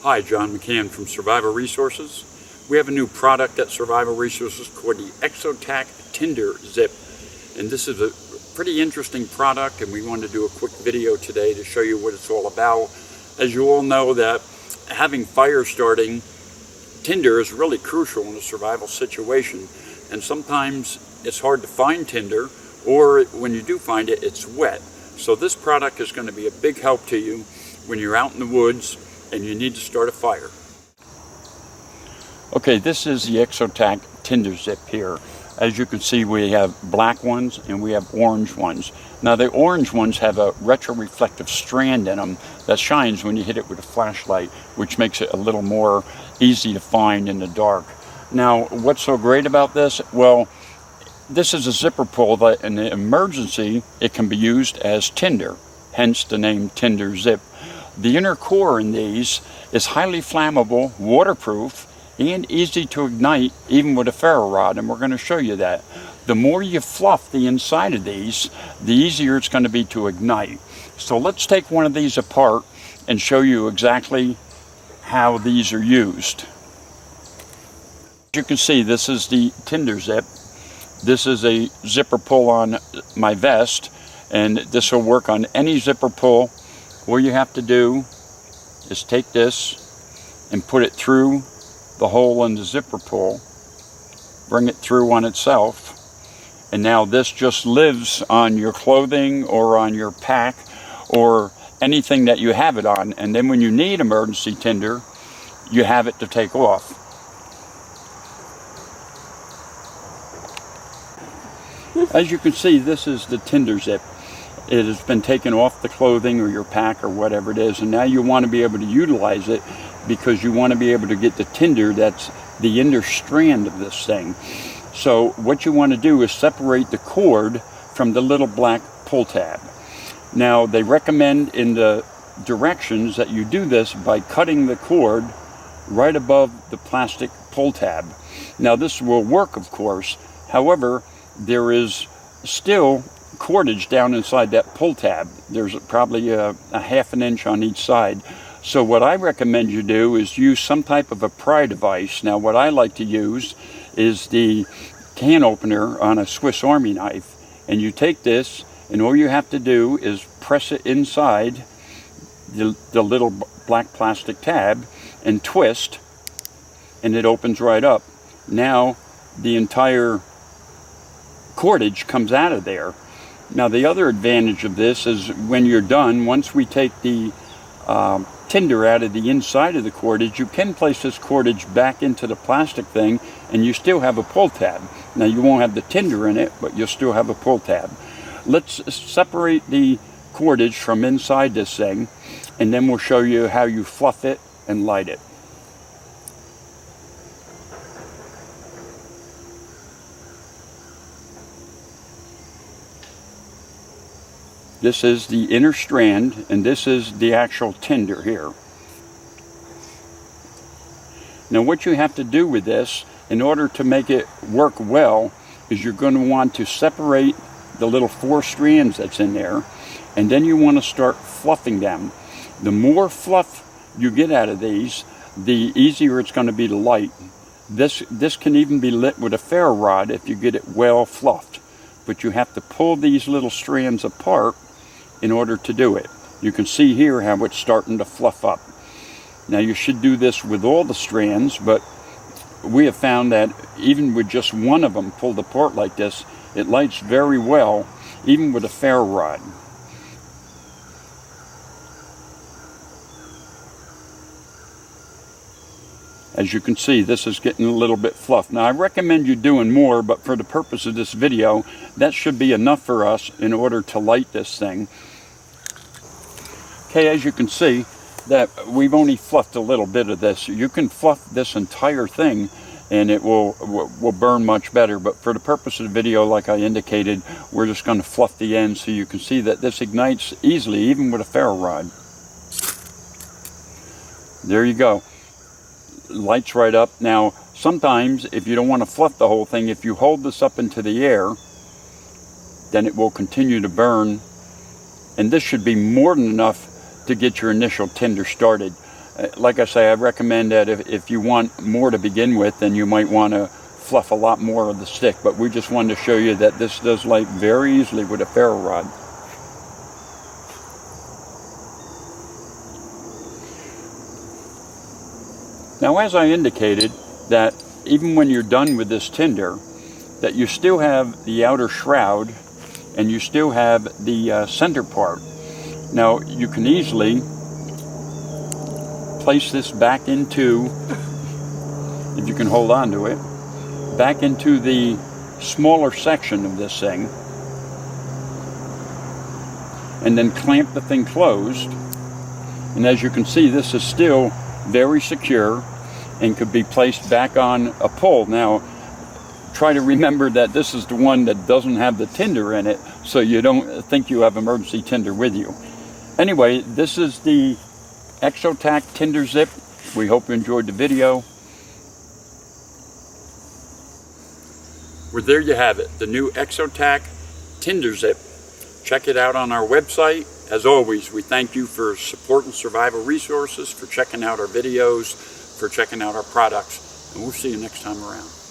Hi, John McCann from Survival Resources. We have a new product at Survival Resources called the Exotac TinderZip. And this is a pretty interesting product, and we wanted to do a quick video today to show you what it's all about. As you all know, that having fire starting tinder is really crucial in a survival situation. And sometimes it's hard to find tinder, or when you do find it, it's wet. So this product is going to be a big help to you when you're out in the woods and you need to start a fire. Okay, this is the Exotac TinderZip here. As you can see, we have black ones and we have orange ones. Now the orange ones have a retroreflective strand in them that shines when you hit it with a flashlight, which makes it a little more easy to find in the dark. Now, what's so great about this? Well, this is a zipper pull that in an emergency, it can be used as tinder, hence the name TinderZip. The inner core in these is highly flammable, waterproof, and easy to ignite even with a ferro rod, and we're going to show you that. The more you fluff the inside of these, the easier it's going to be to ignite. So let's take one of these apart and show you exactly how these are used. As you can see, this is the TinderZip. This is a zipper pull on my vest, and this will work on any zipper pull. All you have to do is take this and put it through the hole in the zipper pull, bring it through on itself, and now this just lives on your clothing or on your pack or anything that you have it on, and then when you need emergency tinder, you have it to take off. As you can see, this is the TinderZip. It has been taken off the clothing or your pack or whatever it is, and now you want to be able to utilize it because you want to be able to get the tinder that's the inner strand of this thing. So what you want to do is separate the cord from the little black pull tab. Now they recommend in the directions that you do this by cutting the cord right above the plastic pull tab. Now this will work, of course, however, there is still cordage down inside that pull tab. There's probably a half an inch on each side. So what I recommend you do is use some type of a pry device. Now what I like to use is the can opener on a Swiss Army knife, and you take this and all you have to do is press it inside the little black plastic tab and twist, and it opens right up. Now the entire cordage comes out of there. Now the other advantage of this is when you're done, once we take the tinder out of the inside of the cordage, you can place this cordage back into the plastic thing and you still have a pull tab. Now you won't have the tinder in it, but you'll still have a pull tab. Let's separate the cordage from inside this thing, and then we'll show you how you fluff it and light it. This is the inner strand, and this is the actual tinder here. Now what you have to do with this, in order to make it work well, is you're going to want to separate the little 4 strands that's in there, and then you want to start fluffing them. The more fluff you get out of these, the easier it's going to be to light. This can even be lit with a ferro rod if you get it well fluffed, but you have to pull these little strands apart in order to do it. You can see here how it's starting to fluff up. Now you should do this with all the strands, but we have found that even with just one of them pulled apart like this, it lights very well, even with a ferro rod. As you can see, this is getting a little bit fluffed. Now I recommend you doing more, but for the purpose of this video, that should be enough for us in order to light this thing. Okay, as you can see, that we've only fluffed a little bit of this. You can fluff this entire thing and it will burn much better, but for the purpose of the video, like I indicated, we're just going to fluff the ends so you can see that this ignites easily, even with a ferro rod. There you go. Lights right up. Now sometimes if you don't want to fluff the whole thing, if you hold this up into the air, then it will continue to burn, and this should be more than enough to get your initial tinder started. Like I say, I recommend that if you want more to begin with, then you might want to fluff a lot more of the stick. But we just wanted to show you that this does light very easily with a ferro rod. Now, as I indicated, that even when you're done with this tinder, that you still have the outer shroud and you still have the center part. Now, you can easily place this back into, if you can hold on to it, back into the smaller section of this thing, and then clamp the thing closed. And as you can see, this is still very secure and could be placed back on a pole. Now, try to remember that this is the one that doesn't have the tinder in it, so you don't think you have emergency tinder with you. Anyway, this is the Exotac TinderZip. We hope you enjoyed the video. Well, there you have it, the new Exotac TinderZip. Check it out on our website. As always, we thank you for supporting Survival Resources, for checking out our videos, for checking out our products, and we'll see you next time around.